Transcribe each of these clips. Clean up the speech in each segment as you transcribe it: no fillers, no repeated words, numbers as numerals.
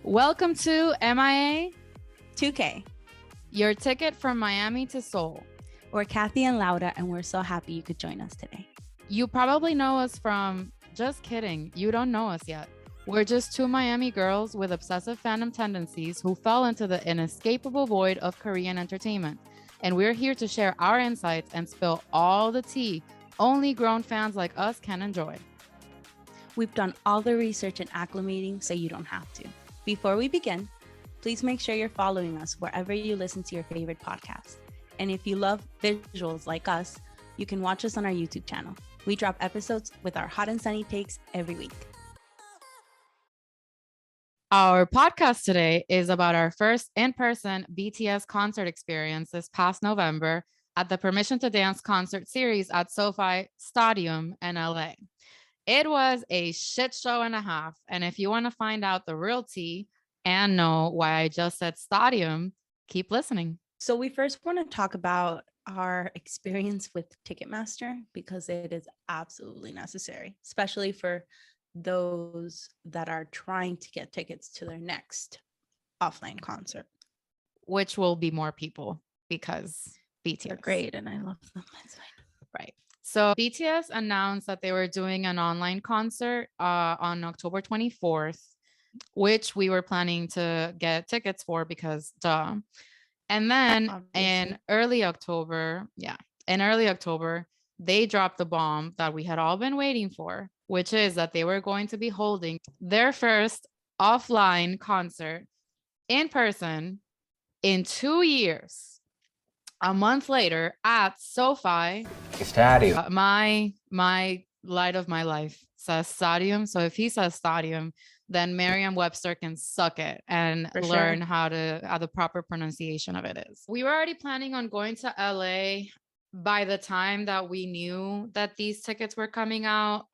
Welcome to MIA2K, your ticket from Miami to Seoul. We're Kathy and Laura, and we're so happy you could join us today. You probably know us from, just kidding, you don't know us yet. We're just two Miami girls with obsessive fandom tendencies who fell into the inescapable void of Korean entertainment. And we're here to share our insights and spill all the tea only grown fans like us can enjoy. We've done all the research and acclimating so you don't have to. Before we begin, please make sure you're following us wherever you listen to your favorite podcast. And if you love visuals like us, you can watch us on our YouTube channel. We drop episodes with our hot and sunny takes every week. Our podcast today is about our first in-person BTS concert experience this past November at the Permission to Dance concert series at SoFi StAHdium in LA. It was a shit show and a half. And if you want to find out the real tea and know why I just said stadium, keep listening. So we first want to talk about our experience with Ticketmaster because it is absolutely necessary, especially for those that are trying to get tickets to their next offline concert. Which will be more people because BTS. They're great and I love them. That's fine. Right. So BTS announced that they were doing an online concert on October 24th, which we were planning to get tickets for because duh. And then in early October, they dropped the bomb that we had all been waiting for, which is that they were going to be holding their first offline concert in person in 2 years. A month later at SoFi StAHdium. My light of my life says stadium. So if he says stadium, then Merriam-Webster can suck it and learn how the proper pronunciation of it is. We were already planning on going to LA by the time that we knew that these tickets were coming out.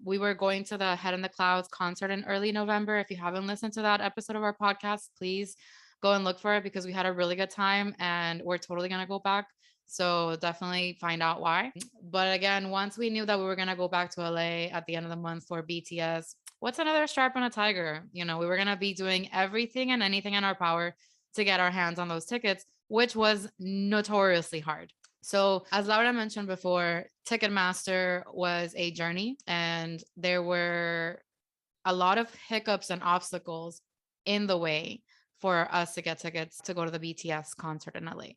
We were going to the Head in the Clouds concert in early November. If you haven't listened to that episode of our podcast, please go and look for it because we had a really good time and we're totally going to go back. So definitely find out why. But again, once we knew that we were going to go back to LA at the end of the month for BTS, what's another stripe on a tiger? You know, we were going to be doing everything and anything in our power to get our hands on those tickets, which was notoriously hard. So as Laura mentioned before, Ticketmaster was a journey and there were a lot of hiccups and obstacles in the way for us to get tickets to go to the BTS concert in LA.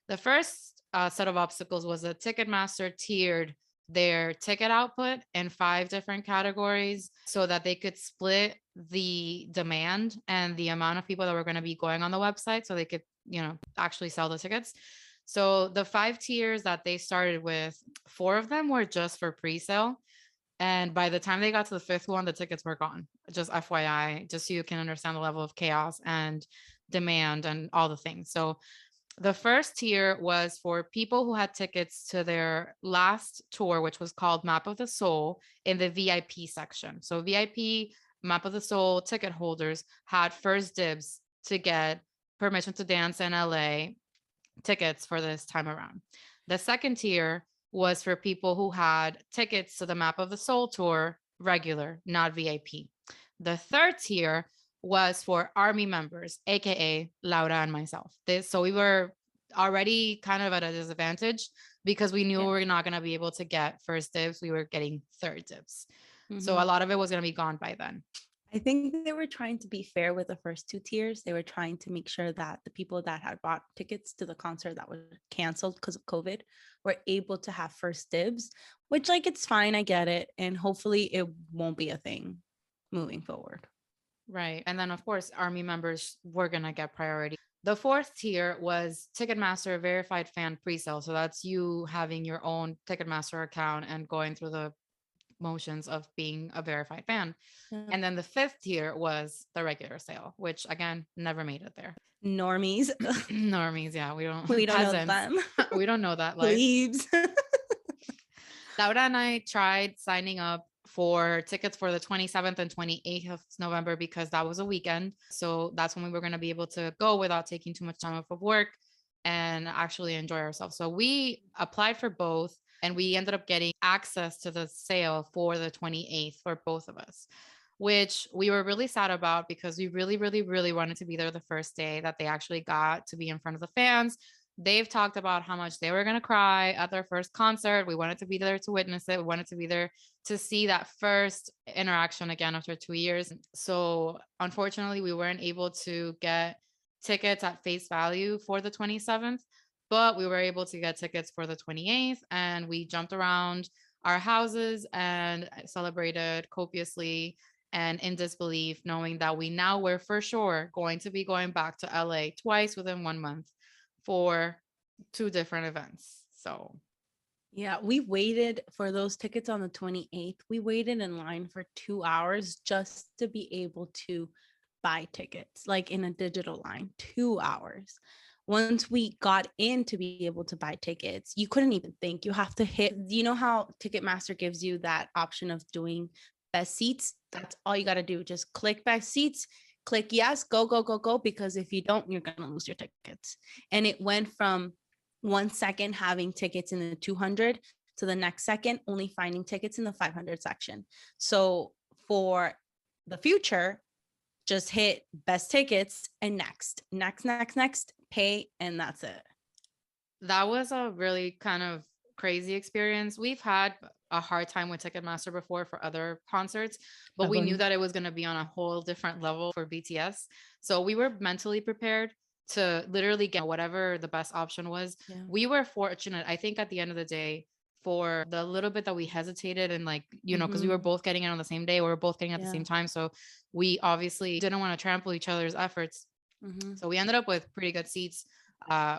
The first set of obstacles was that Ticketmaster tiered their ticket output in 5 different categories so that they could split the demand and the amount of people that were going to be going on the website so they could, actually sell the tickets. So the 5 tiers that they started with, 4 of them were just for pre-sale. And by the time they got to the 5th one, the tickets were gone. Just FYI, just so you can understand the level of chaos and demand and all the things. So the first tier was for people who had tickets to their last tour, which was called Map of the Soul, in the VIP section. So VIP Map of the Soul ticket holders had first dibs to get Permission to Dance in LA tickets for this time around. The second tier was for people who had tickets to the Map of the Soul tour, regular, not VIP. The third tier was for ARMY members, aka Laura and myself. So we were already kind of at a disadvantage because we knew we were not going to be able to get first dibs. We were getting third dibs. Mm-hmm. So a lot of it was going to be gone by then. I think they were trying to be fair with the first 2 tiers. They were trying to make sure that the people that had bought tickets to the concert that was canceled because of COVID were able to have first dibs, which it's fine. I get it. And hopefully it won't be a thing moving forward. Right. And then, of course, ARMY members were going to get priority. The 4th tier was Ticketmaster verified fan presale. So that's you having your own Ticketmaster account and going through the motions of being a verified fan. And then the 5th tier was the regular sale, which again never made it there. Normies. Yeah, we don't know them. We don't know that. Plebes. Laura and I tried signing up for tickets for the 27th and 28th of November because that was a weekend. So that's when we were going to be able to go without taking too much time off of work and actually enjoy ourselves. So we applied for both. And we ended up getting access to the sale for the 28th for both of us, which we were really sad about because we really, really, really wanted to be there the first day that they actually got to be in front of the fans. They've talked about how much they were going to cry at their first concert. We wanted to be there to witness it. We wanted to be there to see that first interaction again after 2 years. So unfortunately, we weren't able to get tickets at face value for the 27th, but we were able to get tickets for the 28th, and we jumped around our houses and celebrated copiously and in disbelief, knowing that we now were for sure going to be going back to LA twice within 1 month for 2 different events. So yeah, we waited for those tickets on the 28th. We waited in line for 2 hours just to be able to buy tickets, like in a digital line. 2 hours. Once we got in to be able to buy tickets, you couldn't even think. You have to hit, you know how Ticketmaster gives you that option of doing best seats? That's all you got to do. Just click best seats, click yes, go, go, go, go. Because if you don't, you're going to lose your tickets. And it went from 1 second having tickets in the 200 to the next second only finding tickets in the 500 section. So for the future, just hit best tickets and next, pay, and that's it. that was a really kind of crazy experience. We've had a hard time with Ticketmaster before for other concerts, but we knew that it was going to be on a whole different level for BTS. So we were mentally prepared to literally get whatever the best option was. Yeah. We were fortunate, I think, at the end of the day, for the little bit that we hesitated and like, you know, because we were both getting it on the same day, we were both getting it at the same time. So we obviously didn't want to trample each other's efforts. So we ended up with pretty good seats,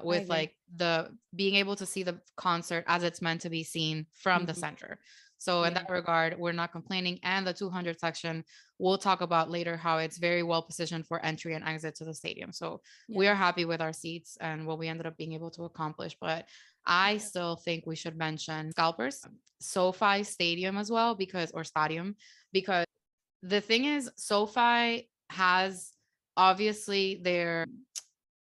with like the being able to see the concert as it's meant to be seen from the center. So in that regard, we're not complaining. And the 200 section, we'll talk about later how it's very well positioned for entry and exit to the stadium. So we are happy with our seats and what we ended up being able to accomplish. But I still think we should mention scalpers, SoFi StAHdium as well, because the thing is, SoFi has obviously their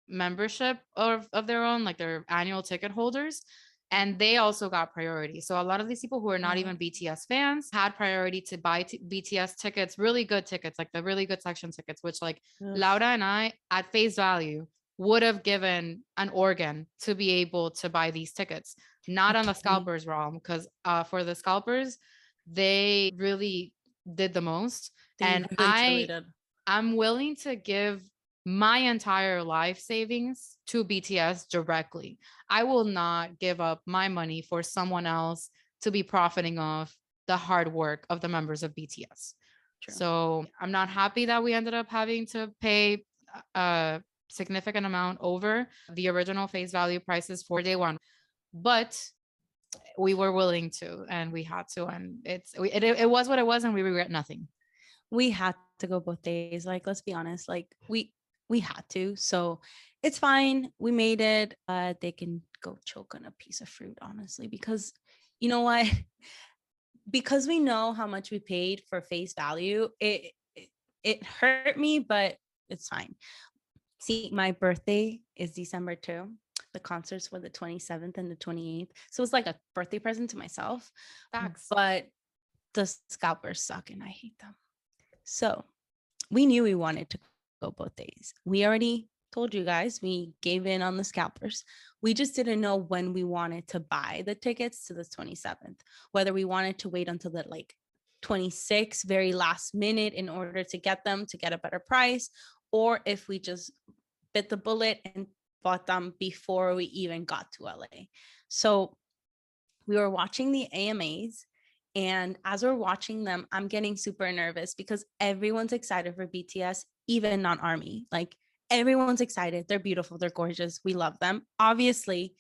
membership of their own, like their annual ticket holders, and they also got priority. So a lot of these people who are not even BTS fans had priority to buy BTS tickets, really good tickets, like the really good section tickets, which like Laura and I at face value would have given an organ to be able to buy these tickets, not on the scalpers realm, because for the scalpers, they really did the most. And I'm willing to give my entire life savings to BTS directly. I will not give up my money for someone else to be profiting off the hard work of the members of BTS. True. So I'm not happy that we ended up having to pay a significant amount over the original face value prices for day one, but we were willing to, and we had to, and it was what it was, and we regret nothing. We had to go both days. Like, let's be honest, like we had to, so it's fine. We made it. They can go choke on a piece of fruit, honestly, because you know what? Because we know how much we paid for face value, it hurt me, but it's fine. See, my birthday is December 2. The concerts were the 27th and the 28th. So it's like a birthday present to myself. Facts. But the scalpers suck and I hate them. So we knew we wanted to go both days. We already told you guys we gave in on the scalpers. We just didn't know when we wanted to buy the tickets to the 27th, whether we wanted to wait until the like 26th, very last minute in order to get them to get a better price, or if we just bit the bullet and bought them before we even got to LA. So we were watching the AMAs, and as we're watching them, I'm getting super nervous because everyone's excited for BTS, even non-ARMY. Like everyone's excited. They're beautiful. They're gorgeous. We love them. Obviously,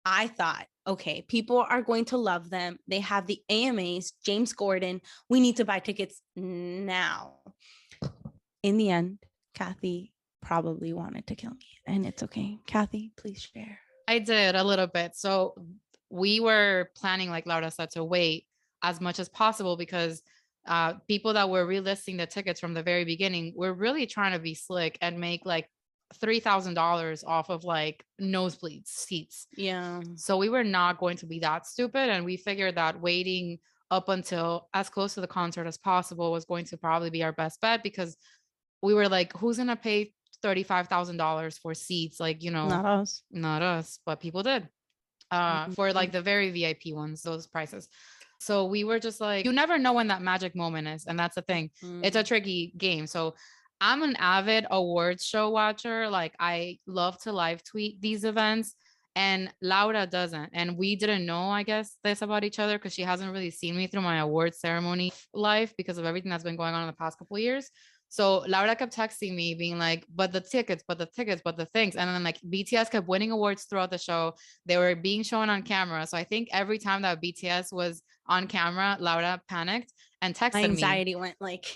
I thought, okay, people are going to love them. They have the AMAs, James Gordon. We need to buy tickets now. In the end, Kathy probably wanted to kill me, and it's okay. Kathy, please share. I did a little bit. So we were planning, like Laura said, to wait as much as possible because people that were relisting the tickets from the very beginning were really trying to be slick and make like $3,000 off of like nosebleed seats. Yeah. So we were not going to be that stupid. And we figured that waiting up until as close to the concert as possible was going to probably be our best bet, because we were like, who's going to pay $35,000 for seats? Like, Not us. not us, but people did for like the very VIP ones, those prices. So we were just like, you never know when that magic moment is. And that's the thing. It's a tricky game. So I'm an avid awards show watcher. Like, I love to live tweet these events, and Laura doesn't. And we didn't know, I guess, this about each other because she hasn't really seen me through my awards ceremony life because of everything that's been going on in the past couple of years. So Laura kept texting me being like, but the tickets, but the things. And then like BTS kept winning awards throughout the show. They were being shown on camera. So I think every time that BTS was on camera, Laura panicked and texted me. Anxiety went like...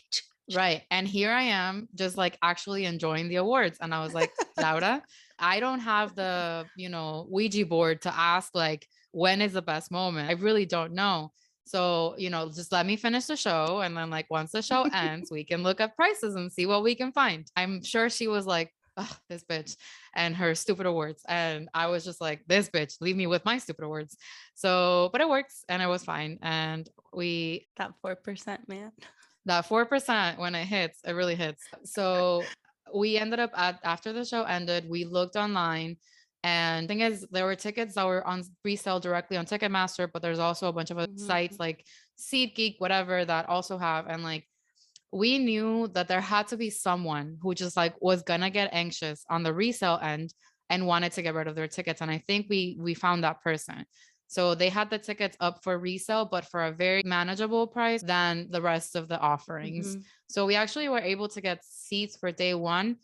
Right. And here I am just like actually enjoying the awards. And I was like, Laura, I don't have the, Ouija board to ask like, when is the best moment? I really don't know. So, just let me finish the show. And then like, once the show ends, we can look up prices and see what we can find. I'm sure she was like, oh, this bitch and her stupid awards. And I was just like, this bitch, leave me with my stupid awards. So, but it works and it was fine. And that 4%, man. That 4%, when it hits, it really hits. So we ended up after the show ended, we looked online, and the thing is, there were tickets that were on resale directly on Ticketmaster, but there's also a bunch of other sites like SeatGeek, whatever, that also have. And like, we knew that there had to be someone who just like was gonna get anxious on the resale end and wanted to get rid of their tickets. And I think we found that person. So they had the tickets up for resale, but for a very manageable price than the rest of the offerings. So we actually were able to get seats for day one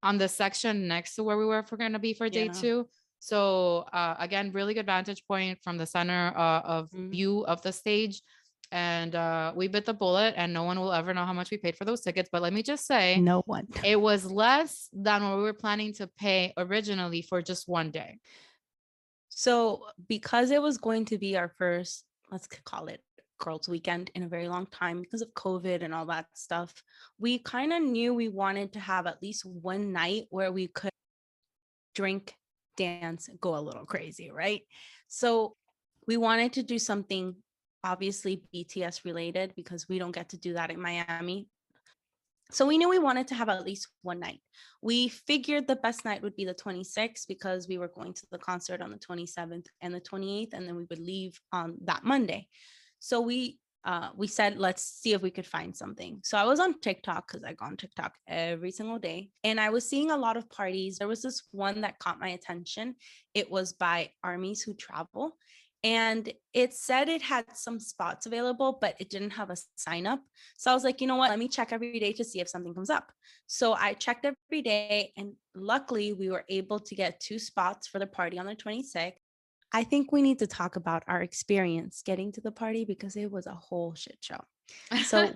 on the section next to where we were going to be for day two. So again, really good vantage point from the center of view of the stage. And we bit the bullet, and no one will ever know how much we paid for those tickets. But let me just say, no one. It was less than what we were planning to pay originally for just one day. So because it was going to be our first, let's call it girls' weekend in a very long time because of COVID and all that stuff, we kind of knew we wanted to have at least one night where we could drink, dance, go a little crazy, right? So we wanted to do something obviously BTS related because we don't get to do that in Miami. So we knew we wanted to have at least one night. We figured the best night would be the 26th because we were going to the concert on the 27th and the 28th, and then we would leave on that Monday. So we said, let's see if we could find something. So I was on TikTok because I go on TikTok every single day, and I was seeing a lot of parties. There was this one that caught my attention. It was by Armies Who Travel. And it said it had some spots available, but it didn't have a sign up. So I was like, you know what? Let me check every day to see if something comes up. So I checked every day, and luckily we were able to get 2 spots for the party on the 26th. I think we need to talk about our experience getting to the party because it was a whole shit show. So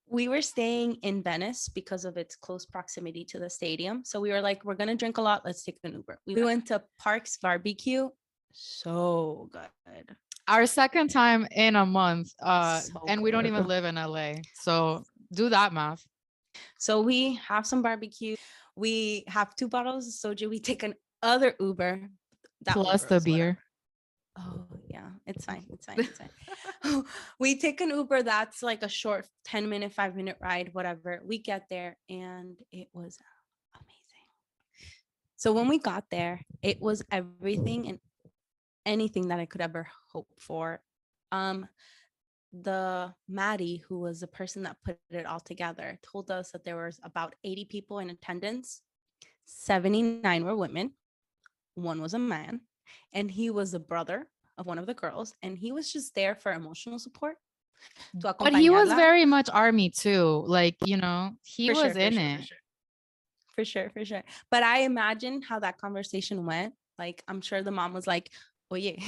we were staying in Venice because of its close proximity to the stadium. So we were like, we're going to drink a lot. Let's take an Uber. We went to Parks Barbecue. So good. Our second time in a month. And we don't good. even live in LA. So do that math. So we have some barbecue. We have 2 bottles of soju. We take another Uber. Plus the beer. Oh yeah, it's fine. We take an Uber that's like a short 10-minute, 5-minute ride, whatever. We get there and it was amazing. So when we got there, it was everything and anything that I could ever hope for. The Maddie, who was the person that put it all together, told us that there was about 80 people in attendance. 79 were women. 1 was a man. And he was the brother of one of the girls, and he was just there for emotional support. But he was very much Army too. Like, he was in it. For sure. But I imagine how that conversation went. Like, I'm sure the mom was like, oh yeah,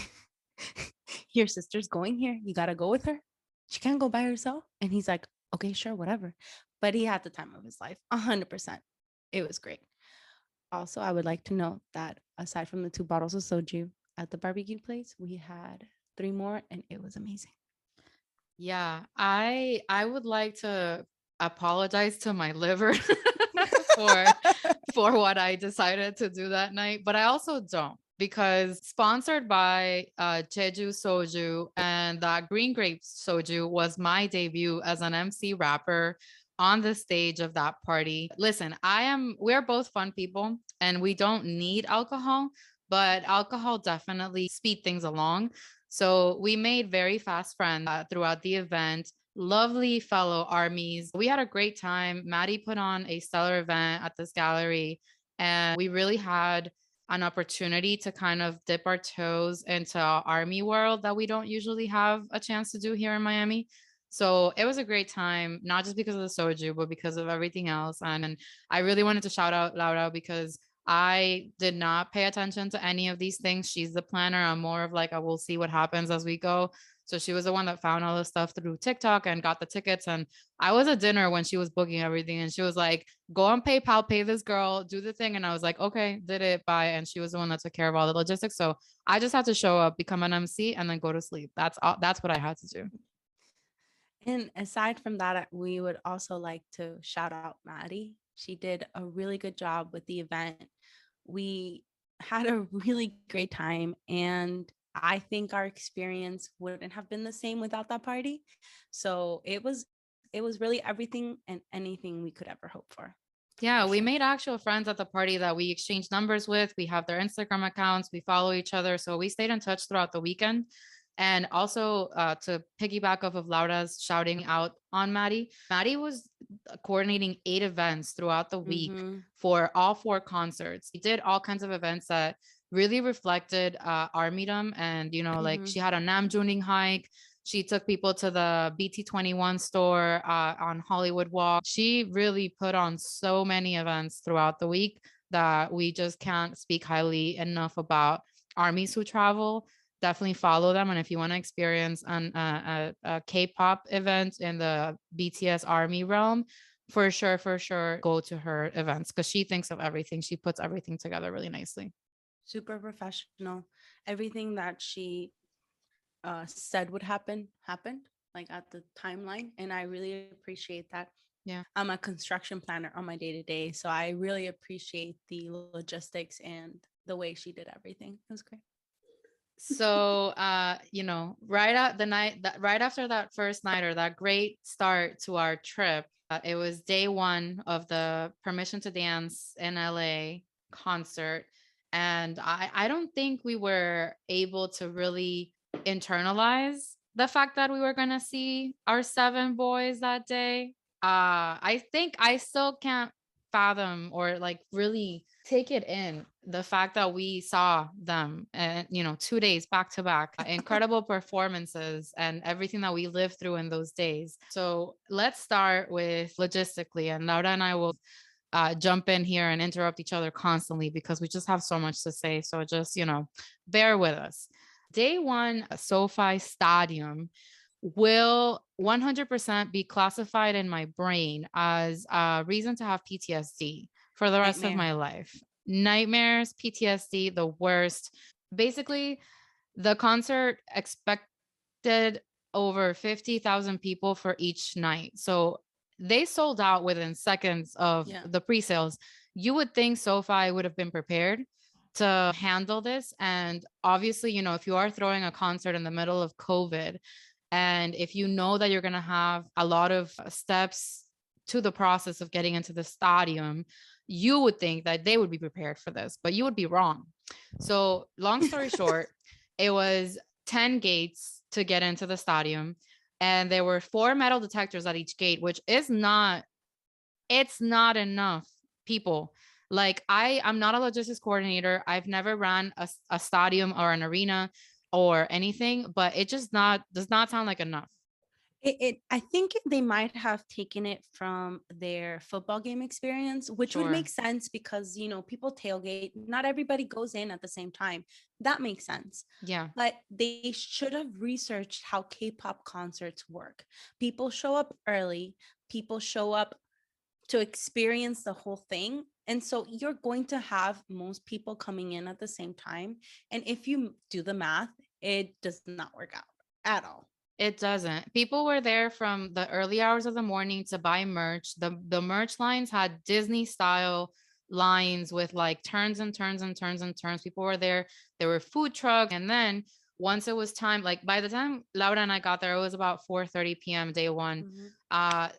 your sister's going here. You got to go with her. She can't go by herself. And he's like, okay, sure, whatever. But he had the time of his life, 100%. It was great. Also, I would like to note that aside from the 2 bottles of soju at the barbecue place, we had 3 more, and it was amazing. Yeah, I would like to apologize to my liver for what I decided to do that night, but I also don't. because sponsored by Jeju Soju, and that Green Grape Soju was my debut as an MC rapper on the stage of that party. Listen, we're both fun people and we don't need alcohol, but alcohol definitely speed things along. So we made very fast friends throughout the event. Lovely fellow armies. We had a great time. Maddie put on a stellar event at this gallery, and we really had an opportunity to kind of dip our toes into army world that we don't usually have a chance to do here in Miami. So it was a great time, not just because of the soju, but because of everything else. And I really wanted to shout out Laura because I did not pay attention to any of these things. She's the planner. I'm more of like, I will see what happens as we go. So she was the one that found all the stuff through TikTok and got the tickets. And I was at dinner when she was booking everything. And she was like, go on PayPal, pay this girl, do the thing. And I was like, okay, did it, bye. And she was the one that took care of all the logistics. So I just had to show up, become an MC, and then go to sleep. That's all. That's what I had to do. And aside from that, we would also like to shout out Maddie. She did a really good job with the event. We had a really great time, and I think our experience wouldn't have been the same without that party. So it was really everything and anything we could ever hope for. Yeah, we made actual friends at the party that we exchanged numbers with. We have their Instagram accounts. We follow each other. So we stayed in touch throughout the weekend. And also to piggyback off of Laura's shouting out on Maddie, Maddie was coordinating 8 events throughout the week for all 4 concerts. She did all kinds of events that really reflected Armydom. And, you know, like she had a Namjooning hike. She took people to the BT21 store on Hollywood Walk. She really put on so many events throughout the week that we just can't speak highly enough about armies who travel. Definitely follow them. And if you want to experience a K-pop event in the BTS Army realm, for sure, go to her events because she thinks of everything. She puts everything together really nicely. Super professional. Everything that she said would happen happened, like at the timeline, and I really appreciate that. Yeah, I'm a construction planner on my day-to-day, so I really appreciate the logistics and the way she did everything. It was great. So you know, right after that first night, or that great start to our trip, it was day 1 of the Permission to Dance in LA concert. And I don't think we were able to really internalize the fact that we were going to see our 7 boys that day. I think I still can't fathom or like really take it in, the fact that we saw them and, you know, 2 days back to back, incredible performances and everything that we lived through in those days. So let's start with logistically, and Laura and I will jump in here and interrupt each other constantly because we just have so much to say. So just, you know, bear with us. Day 1, SoFi StAHdium will 100% be classified in my brain as a reason to have PTSD for the rest of my life. Nightmares, PTSD, the worst. Basically, the concert expected over 50,000 people for each night. So they sold out within seconds of the pre-sales. You would think SoFi would have been prepared to handle this. And obviously, you know, if you are throwing a concert in the middle of COVID, and if you know that you're going to have a lot of steps to the process of getting into the stadium, you would think that they would be prepared for this, but you would be wrong. So long story short, it was 10 gates to get into the stadium. And there were 4 metal detectors at each gate, which is not, it's not enough people. Like I'm not a logistics coordinator. I've never ran a stadium or an arena or anything, but it just does not sound like enough. I think they might have taken it from their football game experience, which would make sense because, you know, people tailgate. Not everybody goes in at the same time. That makes sense. Yeah. But they should have researched how K-pop concerts work. People show up early. People show up to experience the whole thing. And so you're going to have most people coming in at the same time. And if you do the math, it does not work out at all. It doesn't. People were there from the early hours of the morning to buy merch. The merch lines had Disney style lines with like turns and turns and turns and turns. People were there. There were food trucks. And then once it was time, like by the time Laura and I got there, it was about 4:30 p.m. day one.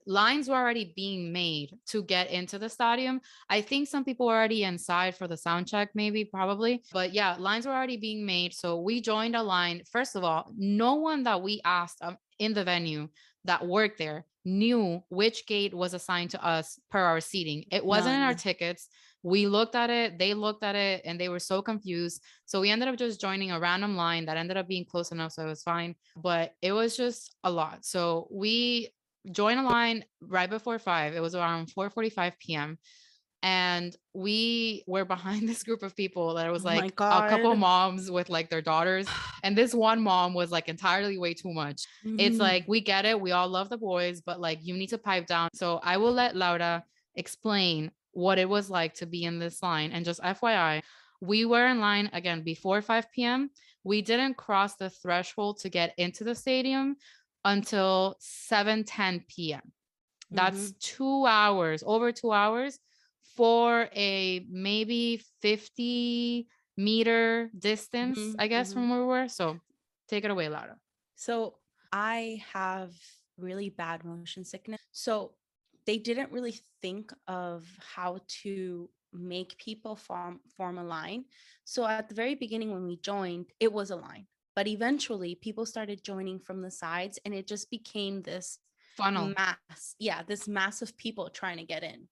Lines were already being made to get into the stadium. I think some people were already inside for the sound check, maybe, probably. But yeah, lines were already being made. So we joined a line. First of all, no one that we asked in the venue that worked there knew which gate was assigned to us per our seating. It wasn't in our tickets. We looked at it, they looked at it, and they were so confused. So we ended up just joining a random line that ended up being close enough, so it was fine. But it was just a lot. So we joined a line right before 5. It was around 4:45 p.m. And we were behind this group of people that was like a couple moms with like their daughters. And this one mom was like entirely way too much. It's like, we get it. We all love the boys, but like you need to pipe down. So I will let Laura explain what it was like to be in this line. And just FYI, we were in line again before 5 p.m. We didn't cross the threshold to get into the stadium until 7:10 p.m. That's 2 hours, over 2 hours for a maybe 50-meter distance, I guess, from where we were. So take it away, Laura. So I have really bad motion sickness. So they didn't really think of how to make people form a line. So at the very beginning when we joined, it was a line. But eventually people started joining from the sides and it just became this funnel mass. Yeah, this mass of people trying to get in.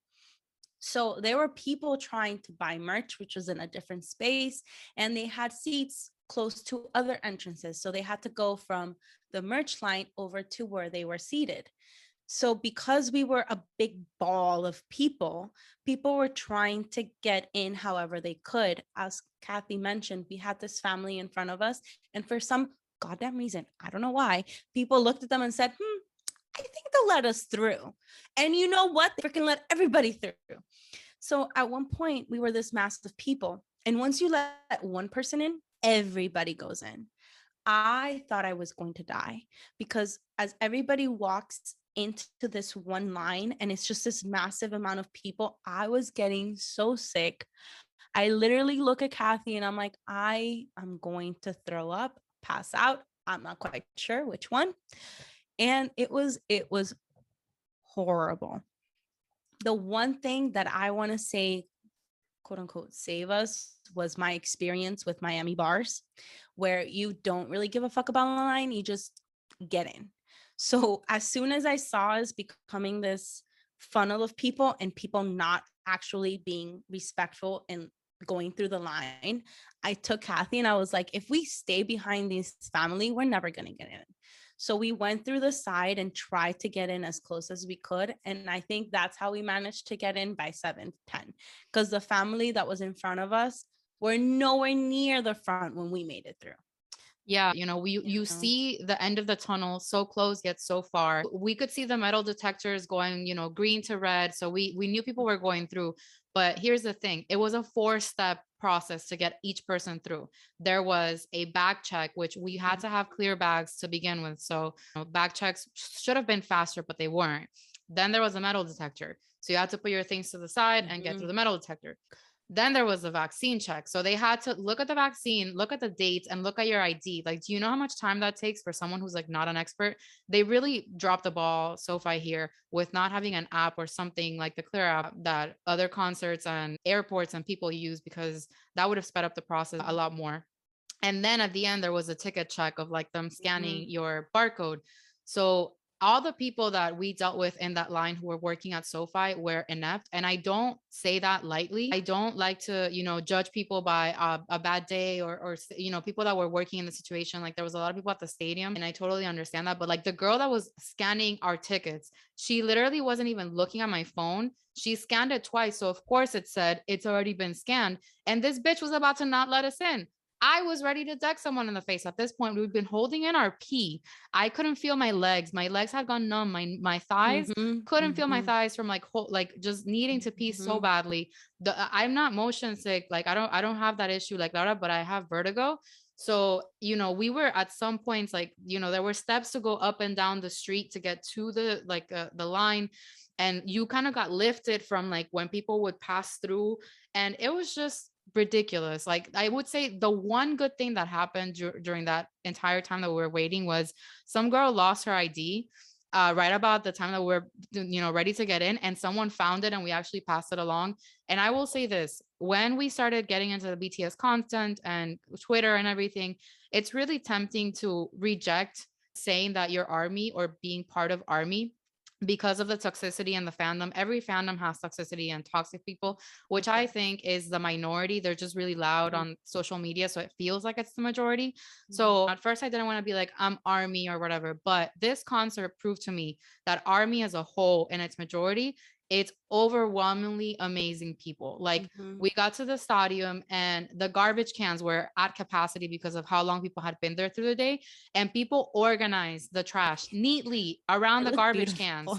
So there were people trying to buy merch, which was in a different space, and they had seats close to other entrances. So they had to go from the merch line over to where they were seated. So because we were a big ball of people were trying to get in however they could. As Kathy mentioned, we had this family in front of us, and for some goddamn reason, I don't know why, people looked at them and said, I think they'll let us through. And you know what? They freaking let everybody through. So at one point, we were this mass of people. And once you let one person in, everybody goes in. I thought I was going to die because as everybody walks into this one line and it's just this massive amount of people, I was getting so sick. I literally look at Kathy and I'm like, I am going to throw up, pass out. I'm not quite sure which one. And it was horrible. The one thing that I want to say, quote unquote, save us was my experience with Miami bars, where you don't really give a fuck about the line. You just get in. So as soon as I saw us becoming this funnel of people and people not actually being respectful and going through the line, I took Kathy and I was like, if we stay behind this family, we're never going to get in. So we went through the side and tried to get in as close as we could. And I think that's how we managed to get in by 7:10, because the family that was in front of us were nowhere near the front when we made it through. Yeah, you see the end of the tunnel so close yet so far. We could see the metal detectors going, green to red. So we knew people were going through. But here's the thing. It was a 4-step process to get each person through. There was a bag check, which we had to have clear bags to begin with. So bag checks should have been faster, but they weren't. Then there was a metal detector. So you had to put your things to the side and get through the metal detector. Then there was a vaccine check. So they had to look at the vaccine, look at the dates, and look at your ID. Like, do you know how much time that takes for someone who's like not an expert? They really dropped the ball, SoFi here, with not having an app or something like the Clear app that other concerts and airports and people use, because that would have sped up the process a lot more. And then at the end, there was a ticket check of like them scanning your barcode. So all the people that we dealt with in that line who were working at SoFi were inept. And I don't say that lightly. I don't like to, judge people by a bad day or people that were working in the situation. Like there was a lot of people at the stadium and I totally understand that. But like the girl that was scanning our tickets, she literally wasn't even looking at my phone. She scanned it twice. So of course it said it's already been scanned. And this bitch was about to not let us in. I was ready to deck someone in the face. At this point, we've been holding in our pee. I couldn't feel my legs. My legs had gone numb. My thighs couldn't feel my thighs from like just needing to pee so badly. I'm not motion sick. Like I don't have that issue like Laura, but I have vertigo. So, we were at some points like, there were steps to go up and down the street to get to the line. and you kind of got lifted from like when people would pass through, and it was just ridiculous. Like I would say the one good thing that happened during that entire time that we were waiting was some girl lost her ID right about the time that we're ready to get in, and someone found it and we actually passed it along. And I will say this, when we started getting into the BTS content and Twitter and everything, it's really tempting to reject saying that you're ARMY or being part of ARMY because of the toxicity and the fandom. Every fandom has toxicity and toxic people, which I think is the minority. They're just really loud on social media, so it feels like it's the majority. So at first I didn't want to be like, I'm ARMY or whatever, but this concert proved to me that ARMY as a whole in its majority, it's overwhelmingly amazing people. Like we got to the StAHdium and the garbage cans were at capacity because of how long people had been there through the day, and people organized the trash neatly around the garbage cans.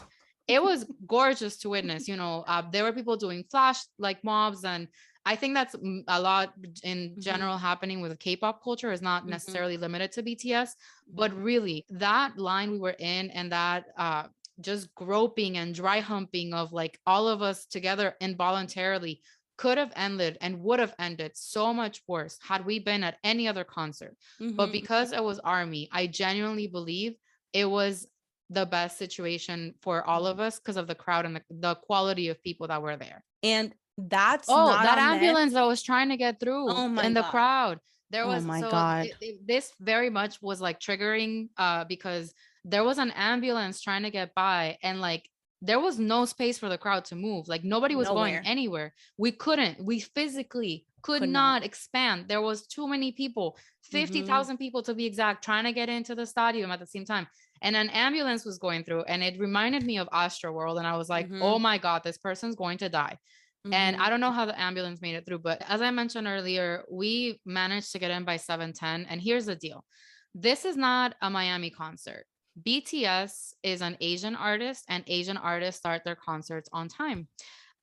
It was gorgeous to witness. There were people doing flash like mobs, and I think that's a lot in general happening with K-pop culture. Is not necessarily limited to BTS, but really that line we were in, and that just groping and dry humping of like all of us together involuntarily could have ended and would have ended so much worse had we been at any other concert. But because it was ARMY, I genuinely believe it was the best situation for all of us because of the crowd and the quality of people that were there. And that's that ambulance that was trying to get through in the crowd. There was this very much was like triggering because there was an ambulance trying to get by, and like there was no space for the crowd to move. Like nobody was going anywhere. We physically could not expand. There was too many people, 50,000 people to be exact, trying to get into the StAHdium at the same time. And an ambulance was going through, and it reminded me of Astro World. And I was like, oh my God, this person's going to die. And I don't know how the ambulance made it through, but as I mentioned earlier, we managed to get in by 7:10. And here's the deal. This is not a Miami concert. BTS is an Asian artist, and Asian artists start their concerts on time,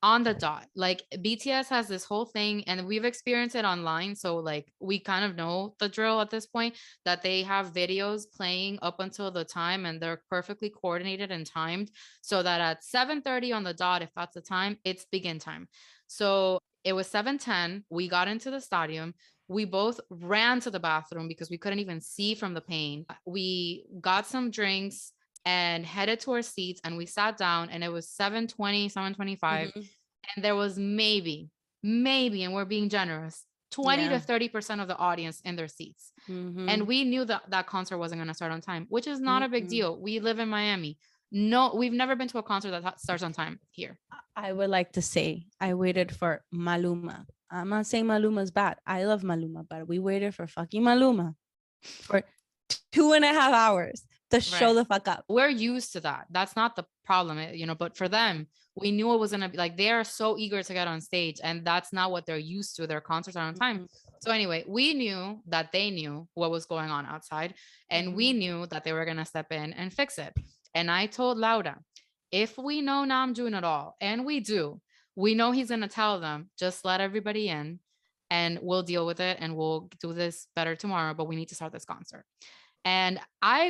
on the dot. Like BTS has this whole thing, and we've experienced it online. So like we kind of know the drill at this point, that they have videos playing up until the time, and they're perfectly coordinated and timed so that at 7:30 on the dot, if that's the time, it's begin time. So it was 7:10. We got into the StAHdium. We both ran to the bathroom because we couldn't even see from the pain. We got some drinks and headed to our seats, and we sat down, and it was 7:20, 7:25. And there was maybe, and we're being generous, 20 to 30% of the audience in their seats. And we knew that that concert wasn't going to start on time, which is not a big deal. We live in Miami. No, we've never been to a concert that starts on time here. I would like to say I waited for Maluma. I'm not saying Maluma's bad. I love Maluma, but we waited for fucking Maluma for 2.5 hours to show the fuck up. We're used to that. That's not the problem, but for them, we knew it was going to be like, they are so eager to get on stage, and that's not what they're used to. Their concerts are on time. So anyway, we knew that they knew what was going on outside, and we knew that they were going to step in and fix it. And I told Laura, if we know Namjoon at all, and we do, we know he's going to tell them, just let everybody in and we'll deal with it, and we'll do this better tomorrow, but we need to start this concert. And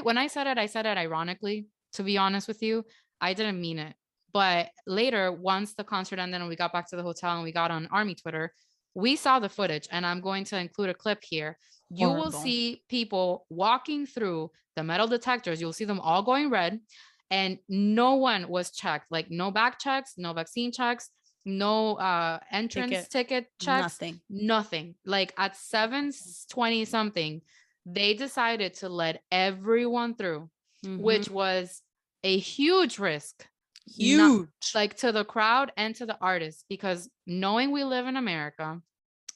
when I said it ironically, to be honest with you. I didn't mean it. But later, once the concert ended and we got back to the hotel and we got on ARMY Twitter, we saw the footage, and I'm going to include a clip here. You will see people walking through the metal detectors. You'll see them all going red, and no one was checked. Like no back checks, no vaccine checks, no entrance ticket checks, nothing. Like at 7:20 something, they decided to let everyone through, which was a huge risk. Like to the crowd and to the artists, because knowing we live in America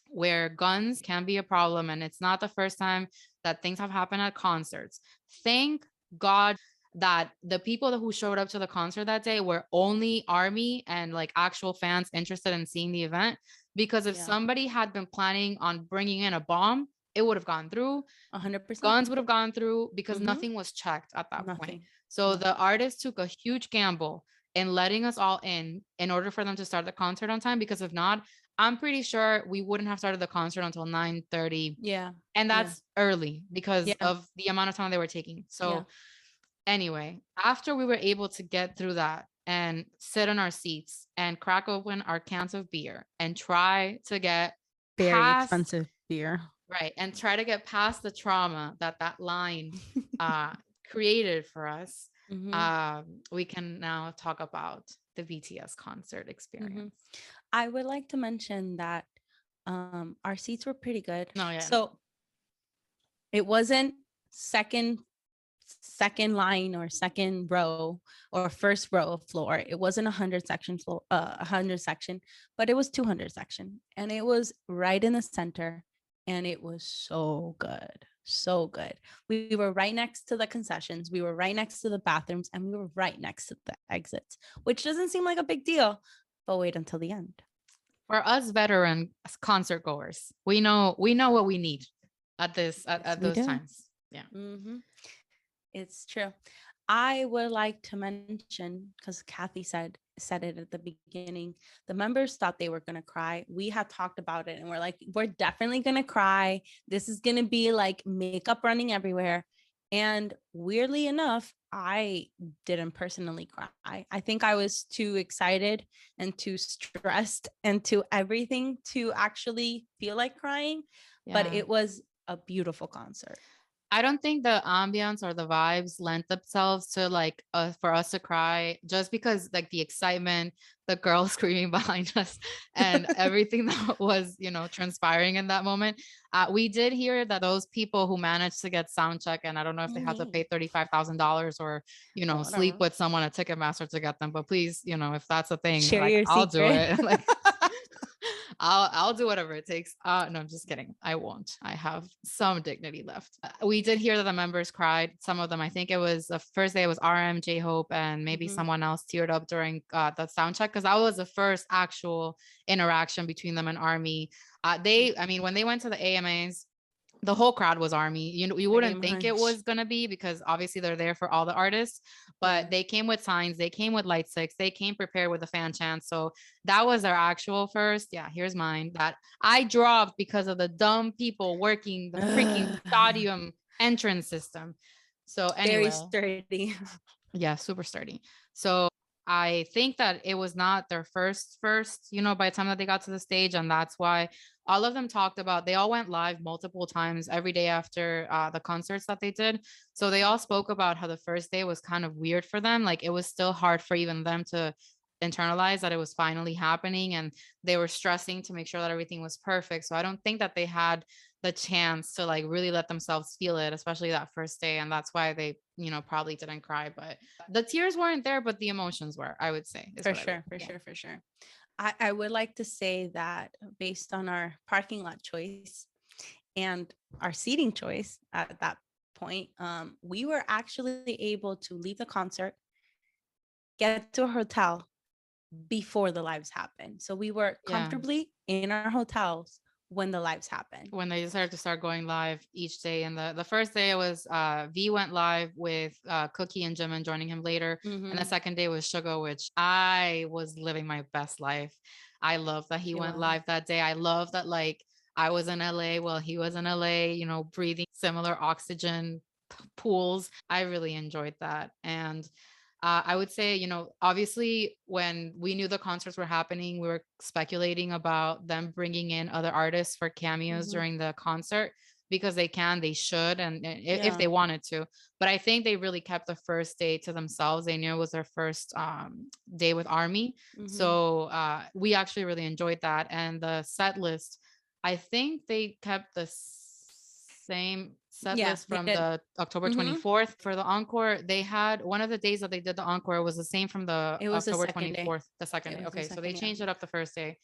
where guns can be a problem, and it's not the first time that things have happened at concerts. Thank God that the people who showed up to the concert that day were only ARMY and like actual fans interested in seeing the event, because if somebody had been planning on bringing in a bomb, it would have gone through. 100%. Guns would have gone through, because nothing was checked at that point. So the artists took a huge gamble in letting us all in order for them to start the concert on time, because if not, I'm pretty sure we wouldn't have started the concert until 9:30. Yeah. And that's early because of the amount of time they were taking. So anyway, after we were able to get through that and sit in our seats and crack open our cans of beer and try to get Very past expensive beer. right, and try to get past the trauma that line created for us, we can now talk about the BTS concert experience. I would like to mention that our seats were pretty good. No, yeah. So it wasn't second line or second row or first row of floor. It wasn't 100 section floor, 100 section, but it was 200 section, and it was right in the center, and it was so good. So good. We were right next to the concessions. We were right next to the bathrooms, and we were right next to the exits, which doesn't seem like a big deal, but wait until the end. For us veteran concert goers, we know what we need at this at those times. Yeah. It's true. I would like to mention, because Kathy said it at the beginning, the members thought they were going to cry. We had talked about it and we're like, we're definitely going to cry. This is going to be like makeup running everywhere. And weirdly enough, I didn't personally cry. I think I was too excited and too stressed and too everything to actually feel like crying. Yeah. But it was a beautiful concert. I don't think the ambience or the vibes lent themselves to like for us to cry, just because like the excitement, the girls screaming behind us, and everything that was, you know, transpiring in that moment. We did hear that those people who managed to get sound check, and I don't know if they had to pay $35,000 or, you know, sleep with someone at Ticketmaster to get them, but please, you know, if that's a thing, share like, your I'll secret. do it. Like, I'll do whatever it takes. No, I'm just kidding. I won't. I have some dignity left. We did hear that the members cried. Some of them, I think it was the first day, it was RM, J-Hope, and maybe someone else teared up during the sound check, because that was the first actual interaction between them and ARMY. I mean, when they went to the AMAs, the whole crowd was ARMY. You wouldn't think it was going to be, because obviously they're there for all the artists, but they came with signs, they came with light sticks, they came prepared with a fan chant. So that was their actual first. Yeah, here's mine that I dropped because of the dumb people working the freaking StAHdium entrance system. So anyway, very sturdy. Yeah, super sturdy. So I think that it was not their first, you know, by the time that they got to the stage. And that's why all of them talked about, they all went live multiple times every day after the concerts that they did. So they all spoke about how the first day was kind of weird for them. Like it was still hard for even them to internalize that it was finally happening, and they were stressing to make sure that everything was perfect. So I don't think that they had the chance to like really let themselves feel it, especially that first day. And that's why they, you know, probably didn't cry, but the tears weren't there, but the emotions were, I would say. For sure. I would like to say that based on our parking lot choice and our seating choice at that point, we were actually able to leave the concert, get to a hotel before the lives happened. So we were comfortably in our hotels when the lives happened. When they decided to start going live each day. And the first day it was V went live with Cookie and Jimin joining him later. And the second day was Suga, which I was living my best life. I love that he went live that day. I love that, like, I was in LA while he was in LA, you know, breathing similar oxygen pools. I really enjoyed that. And I would say, you know, obviously when we knew the concerts were happening, we were speculating about them bringing in other artists for cameos during the concert, because they should, and if they wanted to. But I think they really kept the first day to themselves. They knew it was their first day with ARMY. So we actually really enjoyed that. And the set list, I think they kept the same set list from the October 24th. For the encore, they had one of the days that they did the encore was the same from the October 24th, the second day. Okay, so they changed it up the first day.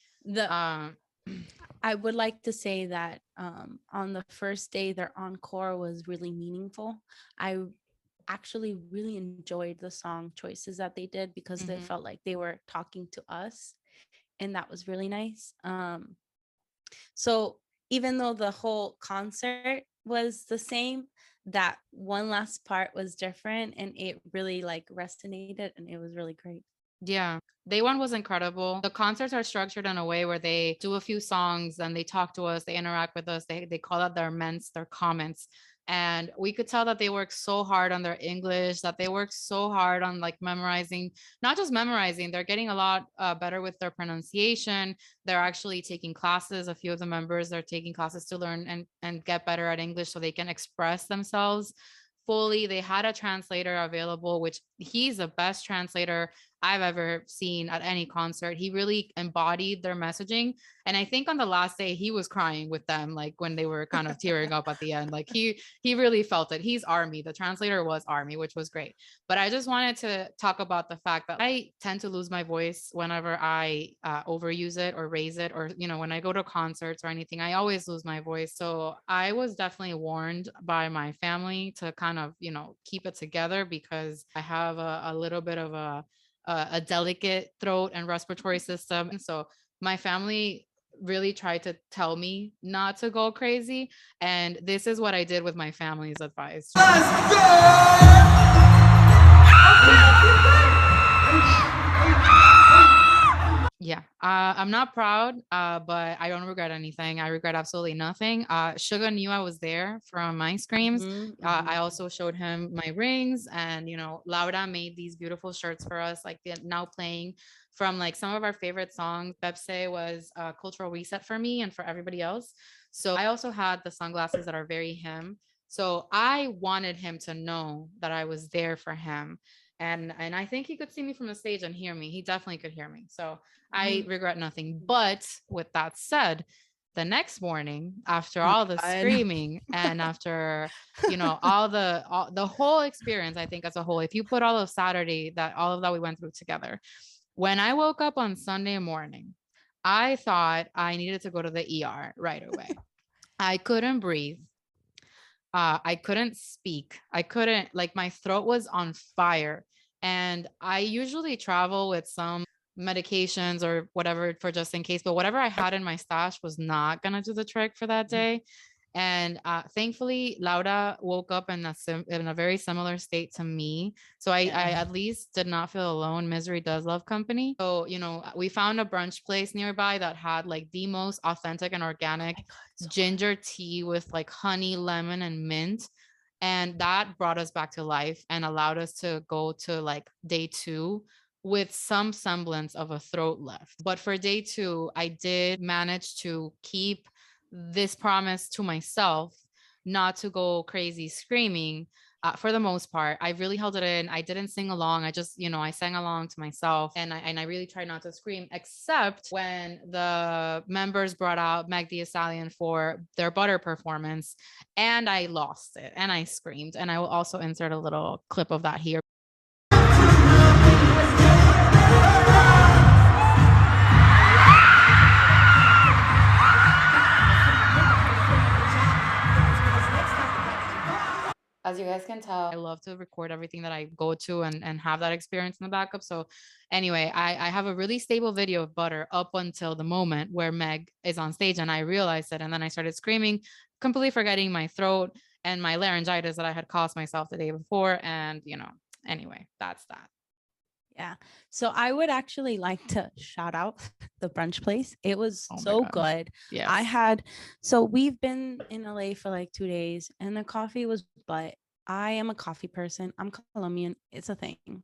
I would like to say that on the first day, their encore was really meaningful. I actually really enjoyed the song choices that they did, because they felt like they were talking to us, and that was really nice. So even though the whole concert was the same, that one last part was different, and it really like resonated, and it was really great. Yeah, day one was incredible. The concerts are structured in a way where they do a few songs and they talk to us, they interact with us, they call out their comments. And we could tell that they worked so hard on their English, that they worked so hard on like memorizing, not just memorizing, they're getting a lot better with their pronunciation. They're actually taking classes. A few of the members are taking classes to learn and get better at English so they can express themselves fully. They had a translator available, which he's the best translator I've ever seen at any concert. He really embodied their messaging. And I think on the last day he was crying with them, like when they were kind of tearing up at the end. Like he really felt it. He's Army. The translator was Army, which was great. But I just wanted to talk about the fact that I tend to lose my voice whenever I overuse it or raise it, or when I go to concerts or anything, I always lose my voice. So I was definitely warned by my family to kind of keep it together, because I have a little bit of a delicate throat and respiratory system. And so my family really tried to tell me not to go crazy. And this is what I did with my family's advice. Let's go! Yeah, I'm not proud, but I don't regret anything. I regret absolutely nothing. Suga knew I was there from my screams. I also showed him my rings, and Laura made these beautiful shirts for us, like they're now playing from like some of our favorite songs. Pepsi was a cultural reset for me and for everybody else. So I also had the sunglasses that are very him. So I wanted him to know that I was there for him. And I think he could see me from the stage and hear me. He definitely could hear me. So I regret nothing. But with that said, the next morning, after all the screaming and after, all the whole experience, I think as a whole, if you put all of Saturday, all of that we went through together, when I woke up on Sunday morning, I thought I needed to go to the ER right away. I couldn't breathe. I couldn't speak. I couldn't, like, my throat was on fire. And I usually travel with some medications or whatever for just in case, but whatever I had in my stash was not going to do the trick for that day. And thankfully, Laura woke up in a very similar state to me. So I at least did not feel alone. Misery does love company. So, we found a brunch place nearby that had like the most authentic and organic ginger tea with like honey, lemon, and mint. And that brought us back to life and allowed us to go to like day 2 with some semblance of a throat left. But for day 2, I did manage to keep this promise to myself not to go crazy screaming. For the most part, I really held it in. I didn't sing along. I just, I sang along to myself, and I really tried not to scream, except when the members brought out Meg Thee Stallion for their Butter performance, and I lost it and I screamed. And I will also insert a little clip of that here. As you guys can tell, I love to record everything that I go to and have that experience in the backup. So anyway, I have a really stable video of Butter up until the moment where Meg is on stage and I realized it. And then I started screaming, completely forgetting my throat and my laryngitis that I had caused myself the day before. And, anyway, that's that. Yeah. So I would actually like to shout out the brunch place. It was so good. Yes. So we've been in LA for like 2 days and the coffee was, but I am a coffee person. I'm Colombian. It's a thing.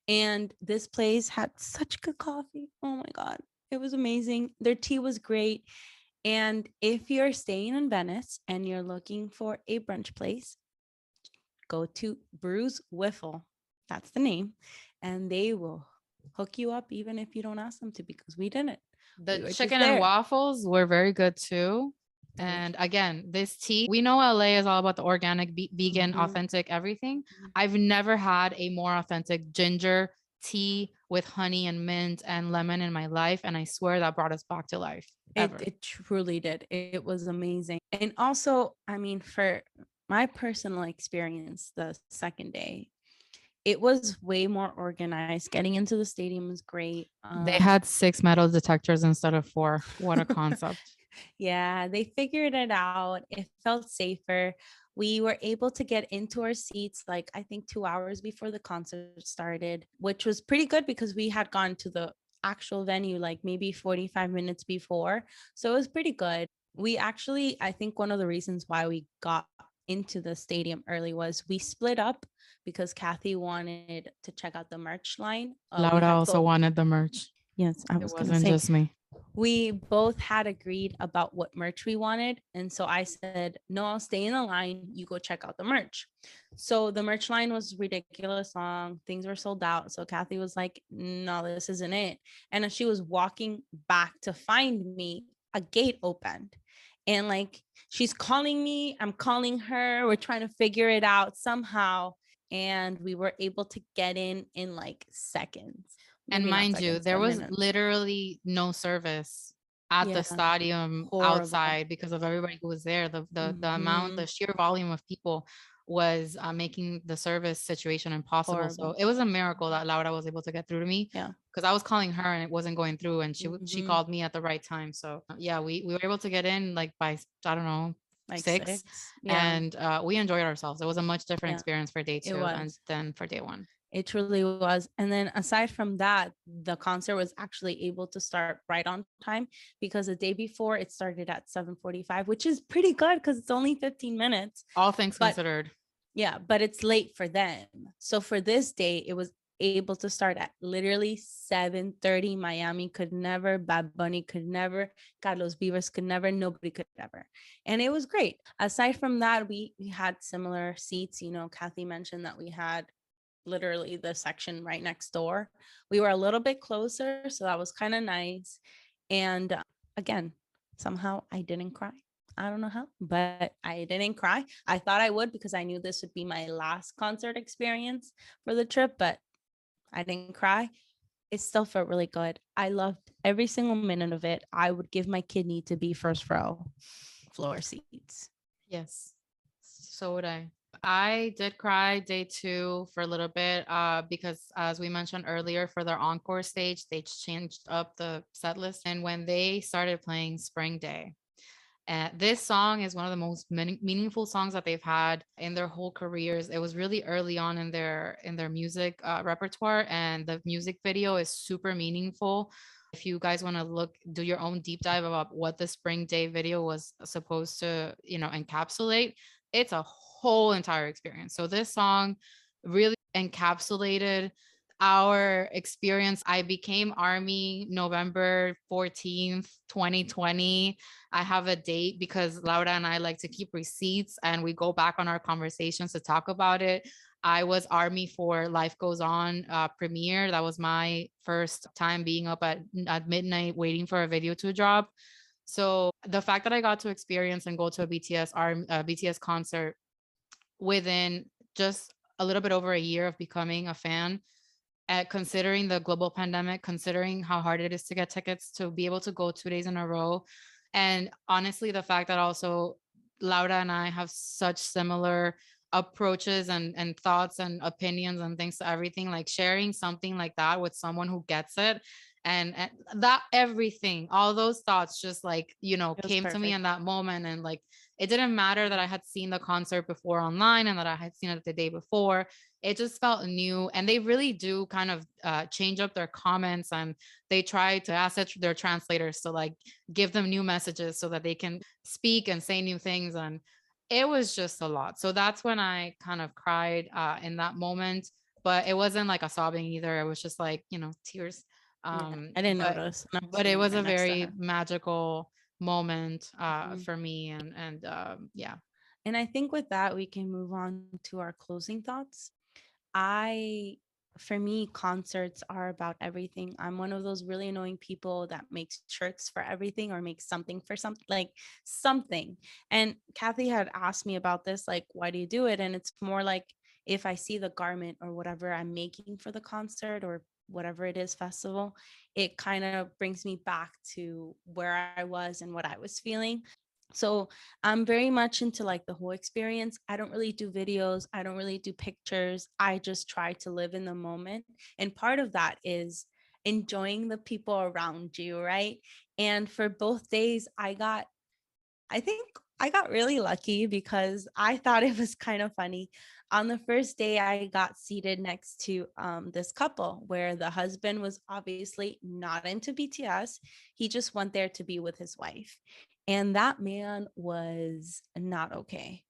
And this place had such good coffee. Oh my God. It was amazing. Their tea was great. And if you're staying in Venice and you're looking for a brunch place, go to Brews Wiffle. That's the name. And they will hook you up even if you don't ask them to, because we didn't. The chicken and waffles were very good too. And again, this tea, we know LA is all about the organic, vegan, authentic, everything. I've never had a more authentic ginger tea with honey and mint and lemon in my life. And I swear that brought us back to life. It truly did. It was amazing. And also, I mean, for my personal experience, the second day, it was way more organized. Getting into the stadium was great. They had 6 metal detectors instead of 4. What a concept. Yeah, they figured it out. It felt safer. We were able to get into our seats, like I think 2 hours before the concert started, which was pretty good because we had gone to the actual venue like maybe 45 minutes before. So it was pretty good. We actually, I think one of the reasons why we got into the stadium early was we split up because Kathy wanted to check out the merch line. We Laura had also both. wanted the merch. Yes, I It was gonna wasn't say just me. we both had agreed about what merch we wanted. And so I said, no, I'll stay in the line. You go check out the merch. So the merch line was ridiculous long. Things were sold out. So Kathy was like, no, this isn't it. And as she was walking back to find me, a gate opened. And like she's calling me, I'm calling her. We're trying to figure it out somehow. And we were able to get in like seconds. And Maybe not mind you, seconds, there but was minutes. literally no service at the Yeah, stadium horrible. outside because of everybody who was there. The amount, Mm-hmm. the sheer volume of people was making the service situation impossible. So Horrible. it was a miracle that Laura was able to get through to me Yeah. because I was calling her and it wasn't going through, and she Mm-hmm. called me at the right time. So yeah, we were able to get in like by I don't know Like 6, 6. Yeah. and we enjoyed ourselves. It was a much different Yeah. experience for day It 2 and was. than for day 1. It truly was. And then aside from that, the concert was actually able to start right on time because the day before it started at 7:45, which is pretty good because it's only 15 minutes. All things But considered. yeah, but it's late for them. So for this day, it was able to start at literally 7:30. Miami could never, Bad Bunny could never, Carlos Vivas could never, nobody could ever. And it was great. Aside from that, we had similar seats. You know, Kathy mentioned that we had literally the section right next door. We were a little bit closer, so that was kind of nice. And again, somehow I didn't cry. I don't know how, but I didn't cry. I thought I would because I knew this would be my last concert experience for the trip, but I didn't cry. It still felt really good. I loved every single minute of it. I would give my kidney to be first row floor seats. Yes, so would I. I did cry day 2 for a little bit because, as we mentioned earlier, for their encore stage, they changed up the set list. And when they started playing Spring Day, this song is one of the most meaningful songs that they've had in their whole careers. It was really early on in their music repertoire, and the music video is super meaningful. If you guys want to do your own deep dive about what the Spring Day video was supposed to, encapsulate, it's a whole entire experience. So this song really encapsulated our experience. I became Army November 14th, 2020. I have a date because Laura and I like to keep receipts and we go back on our conversations to talk about it. I was Army for Life Goes On premiere. That was my first time being up at midnight waiting for a video to drop. So the fact that I got to experience and go to a BTS concert within just a little bit over a year of becoming a fan, considering the global pandemic, considering how hard it is to get tickets, to be able to go 2 days in a row. And honestly, the fact that also Laura and I have such similar approaches and thoughts and opinions and things to everything, like sharing something like that with someone who gets it, and that everything, all those thoughts just like, It was came to me perfect. in that moment. And like, it didn't matter that I had seen the concert before online and that I had seen it the day before. It just felt new. And they really do kind of change up their comments, and they try to ask their translators to like give them new messages so that they can speak and say new things. And it was just a lot. So that's when I kind of cried in that moment. But it wasn't like a sobbing either. It was just like, tears. Yeah, I didn't But notice. And I was but it sitting was right a next to very her. magical moment Mhm. for me. And yeah. And I think with that, we can move on to our closing thoughts. I, for me, concerts are about everything. I'm one of those really annoying people that makes shirts for everything or makes something for something, like something. And Kathy had asked me about this, like, why do you do it? And it's more like if I see the garment or whatever I'm making for the concert or whatever it is, festival, it kind of brings me back to where I was and what I was feeling. So I'm very much into like the whole experience. I don't really do videos. I don't really do pictures. I just try to live in the moment. And part of that is enjoying the people around you, right? And for both days, I think I got really lucky because I thought it was kind of funny. On the first day, I got seated next to this couple where the husband was obviously not into BTS. He just went there to be with his wife. And that man was not okay.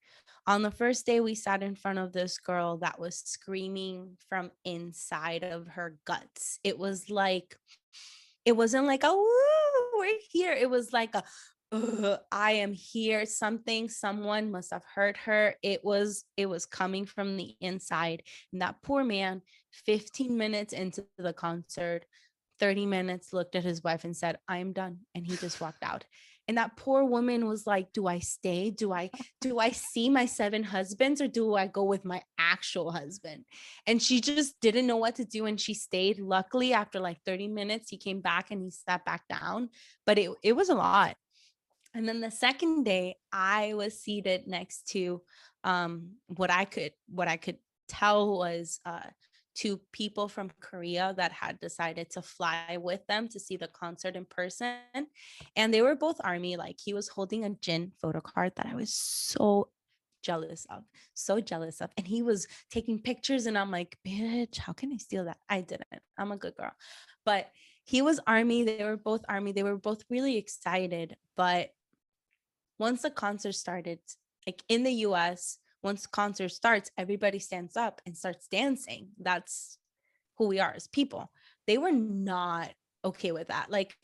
On the first day, we sat in front of this girl that was screaming from inside of her guts. It was like, it wasn't like a woo, we're here. It was like a I am here. Someone must have hurt her. It was coming from the inside. And that poor man, 15 minutes into the concert, 30 minutes, looked at his wife and said, I'm done. And he just walked out. And that poor woman was like, do I stay? Do I see my 7 husbands, or do I go with my actual husband? And she just didn't know what to do. And she stayed. Luckily, after like 30 minutes, he came back and he sat back down. But it was a lot. And then the second day, I was seated next to what I could tell was 2 people from Korea that had decided to fly with them to see the concert in person. And they were both army. Like, he was holding a Jin photo card that I was so jealous of. And he was taking pictures, and I'm like, bitch, how can I steal that? I didn't. I'm a good girl. But he was army. They were both army. They were both really excited. But once the concert started, like in the US, once the concert starts, everybody stands up and starts dancing. That's who we are as people. They were not okay with that. Like,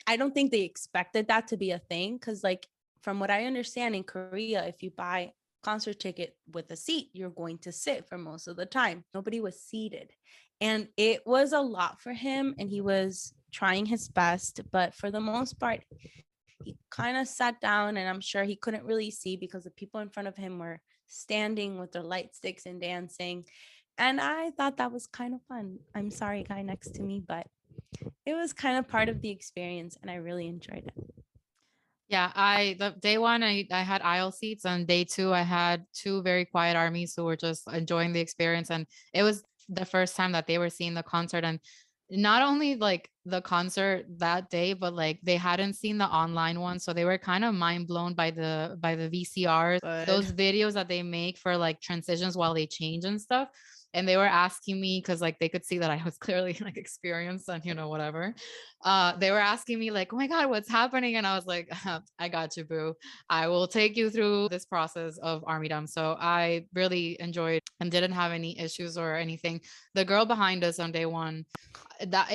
I don't think they expected that to be a thing. Cause like, from what I understand, in Korea, if you buy concert ticket with a seat, you're going to sit for most of the time. Nobody was seated. And it was a lot for him. And he was trying his best. But for the most part, he kind of sat down, and I'm sure he couldn't really see because the people in front of him were standing with their light sticks and dancing. And I thought that was kind of fun. I'm sorry, guy next to me, but it was kind of part of the experience, and I really enjoyed it. Yeah, the day 1 I had aisle seats, and day 2 I had 2 very quiet armies who were just enjoying the experience. And it was the first time that they were seeing the concert, and not only like the concert that day, but like they hadn't seen the online one, so they were kind of mind blown by the VCRs, those videos that they make for like transitions while they change and stuff. And they were asking me, because like they could see that I was clearly like experienced and whatever. They were asking me like, oh my god, what's happening? And I was like, I got you, boo. I will take you through this process of armydom. So I really enjoyed and didn't have any issues or anything. The girl behind us on day 1, that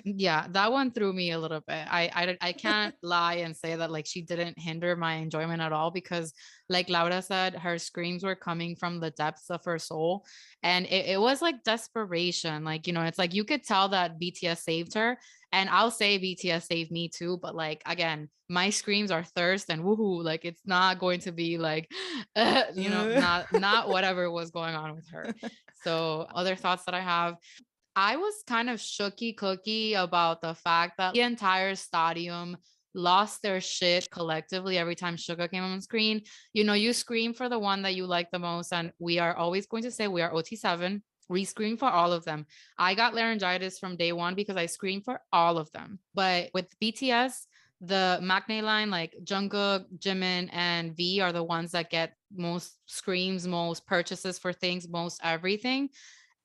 yeah, that one threw me a little bit. I can't lie and say that like she didn't hinder my enjoyment at all, because like Laura said, her screams were coming from the depths of her soul. And it was like desperation. Like, it's like you could tell that BTS saved her. And I'll say BTS saved me too. But like, again, my screams are thirst and woohoo. Like, it's not going to be like, not whatever was going on with her. So other thoughts that I have, I was kind of shooky cookie about the fact that the entire stadium lost their shit collectively every time Suga came on screen. You scream for the one that you like the most, and we are always going to say we are OT7. We scream for all of them. I got laryngitis from day 1 because I screamed for all of them. But with BTS, the maknae line, like Jungkook, Jimin, and V, are the ones that get most screams, most purchases for things, most everything.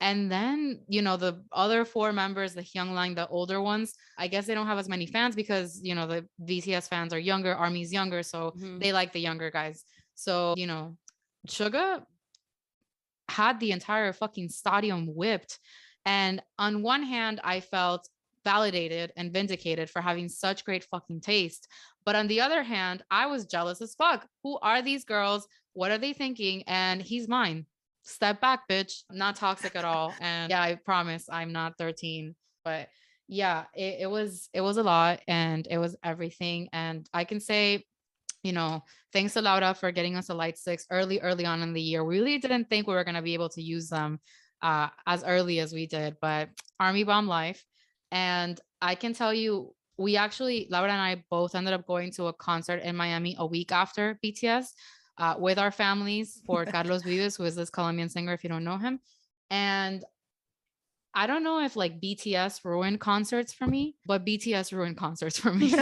And then, the other 4 members, the Hyungline, the older ones, I guess they don't have as many fans because, the BTS fans are younger, ARMY's younger, so they like the younger guys. So, Suga had the entire fucking stadium whipped. And on one hand, I felt validated and vindicated for having such great fucking taste. But on the other hand, I was jealous as fuck. Who are these girls? What are they thinking? And he's mine. Step back, bitch. Not toxic at all. And yeah, I promise I'm not 13. But yeah, it was a lot, and it was everything. And I can say, thanks to Laura for getting us a light sticks early on in the year. We really didn't think we were going to be able to use them as early as we did, but Army Bomb life. And I can tell you, Laura and I both ended up going to a concert in Miami a week after BTS with our families for Carlos Vives, who is this Colombian singer, if you don't know him. And I don't know if like BTS ruined concerts for me, but BTS ruined concerts for me.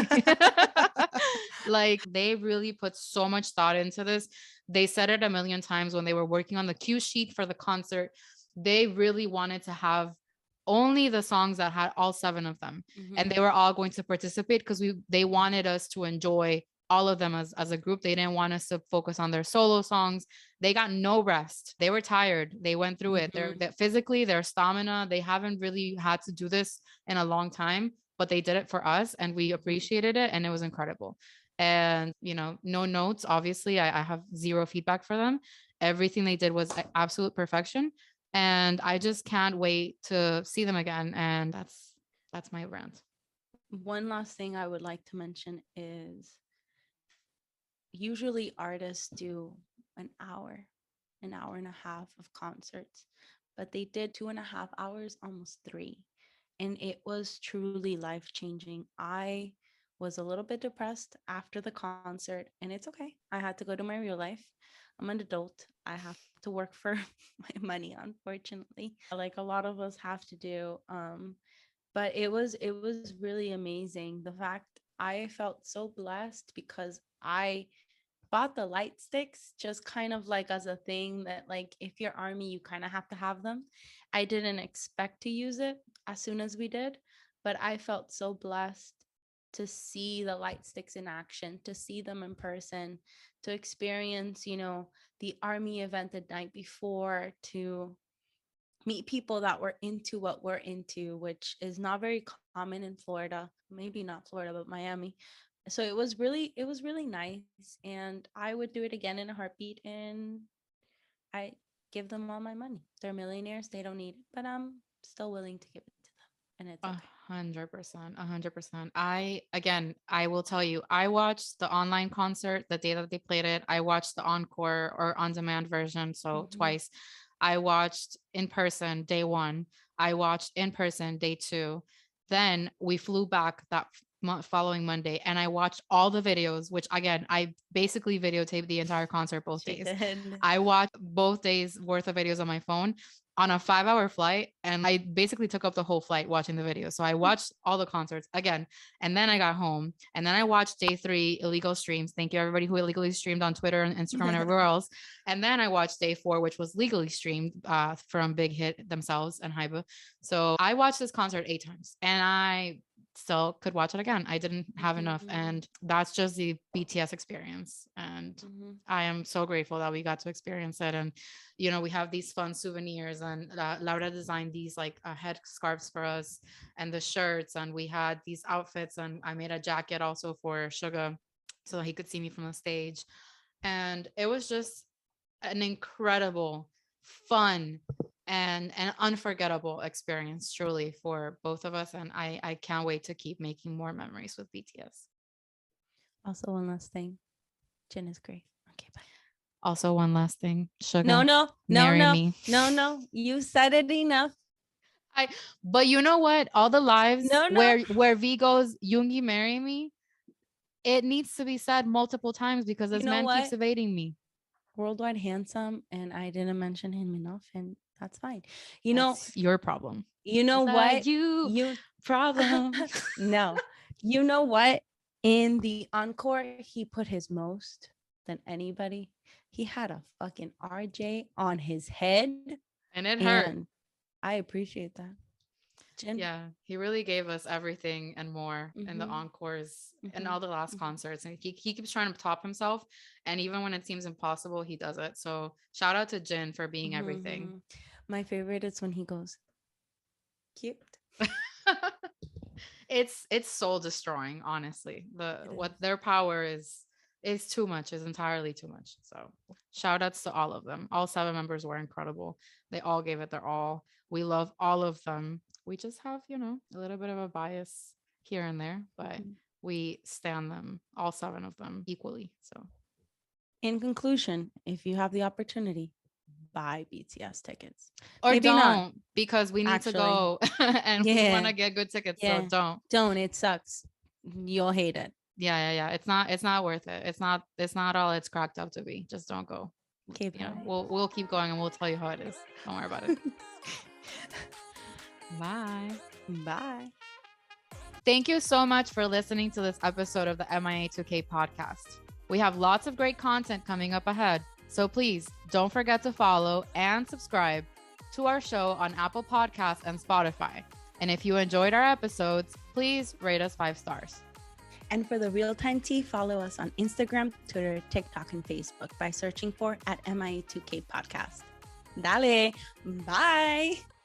Like, they really put so much thought into this. They said it a million times when they were working on the cue sheet for the concert. They really wanted to have only the songs that had all 7 of them. And they were all going to participate because they wanted us to enjoy all of them as a group. They didn't want us to focus on their solo songs. They got no rest. They were tired. They went through it. They're physically, their stamina, they haven't really had to do this in a long time, but they did it for us and we appreciated it. And it was incredible. And, you know, no notes, obviously I have zero feedback for them. Everything they did was absolute perfection. And I just can't wait to see them again. And that's my rant. One last thing I would like to mention is usually artists do an hour and a half of concerts, but they did 2.5 hours, almost 3. And it was truly life-changing. I was a little bit depressed after the concert, and it's okay. I had to go to my real life. I'm an adult. I have to work for my money, unfortunately, like a lot of us have to do. But it was really amazing. The fact I felt so blessed because I bought the light sticks just kind of like as a thing that, like, if you're army, you kind of have to have them. I didn't expect to use it as soon as we did, but I felt so blessed to see the light sticks in action, to see them in person, to experience, you know, the army event the night before, to meet people that were into what we're into, which is not very common in Florida. Maybe not Florida, but Miami. So it was really nice. And I would do it again in a heartbeat. And I give them all my money. They're millionaires. They don't need it, but I'm still willing to give it to them. And it's okay. 100%. 100%. I will tell you, I watched the online concert the day that they played it. I watched the encore or on demand version. So twice. I watched in person day 1. I watched in person day 2. Then we flew back that following Monday and I watched all the videos, which again, I basically videotaped the entire concert both days. I watched both days worth of videos on my phone on a 5-hour flight. And I basically took up the whole flight watching the video. So I watched all the concerts again. And then I got home and then I watched day 3 illegal streams. Thank you everybody who illegally streamed on Twitter and Instagram and everywhere else. And then I watched day 4, which was legally streamed from Big Hit themselves and Hyba. So I watched this concert 8 times and I still could watch it again. I didn't have enough. And that's just the BTS experience. And I am so grateful that we got to experience it. And, you know, we have these fun souvenirs and Laura designed these like head scarves for us and the shirts. And we had these outfits and I made a jacket also for Suga so that he could see me from the stage. And it was just an incredible, fun, and an unforgettable experience truly for both of us. And I can't wait to keep making more memories with BTS. Also, one last thing. Jen is great. Okay, bye. Also, one last thing. Suga, no. me. No. You said it enough. But you know what? All the lives where V goes, Yoongi, marry me. It needs to be said multiple times because this man keeps evading me. Worldwide handsome, and I didn't mention him enough, and that's fine. That's your problem. You know what? You problem. No. You know what? In the encore, he put his most than anybody. He had a fucking RJ on his head. And it hurt. I appreciate that. Jen? Yeah, he really gave us everything and more in the encores and all the last concerts. And he keeps trying to top himself. And even when it seems impossible, he does it. So shout out to Jin for being everything. My favorite is when he goes, cute. It's soul destroying, honestly. What their power is too much, is entirely too much. So shout outs to all of them. All 7 members were incredible. They all gave it their all. We love all of them. We just have, you know, a little bit of a bias here and there, but we stand them, all 7 of them, equally. So in conclusion, if you have the opportunity, buy BTS tickets. Or maybe don't, not. Because we need to go and we want to get good tickets. So don't. It sucks. You'll hate it. Yeah. It's not worth it. It's not all it's cracked up to be. Just don't go. Okay, you know, we'll keep going and we'll tell you how it is. Don't worry about it. Bye. Thank you so much for listening to this episode of the MIA2K podcast. We have lots of great content coming up ahead, so please don't forget to follow and subscribe to our show on Apple Podcasts and Spotify. And if you enjoyed our episodes, please rate us 5 stars. And for the real-time tea, follow us on Instagram, Twitter, TikTok, and Facebook by searching for @MIA2K Podcast. Dale, bye.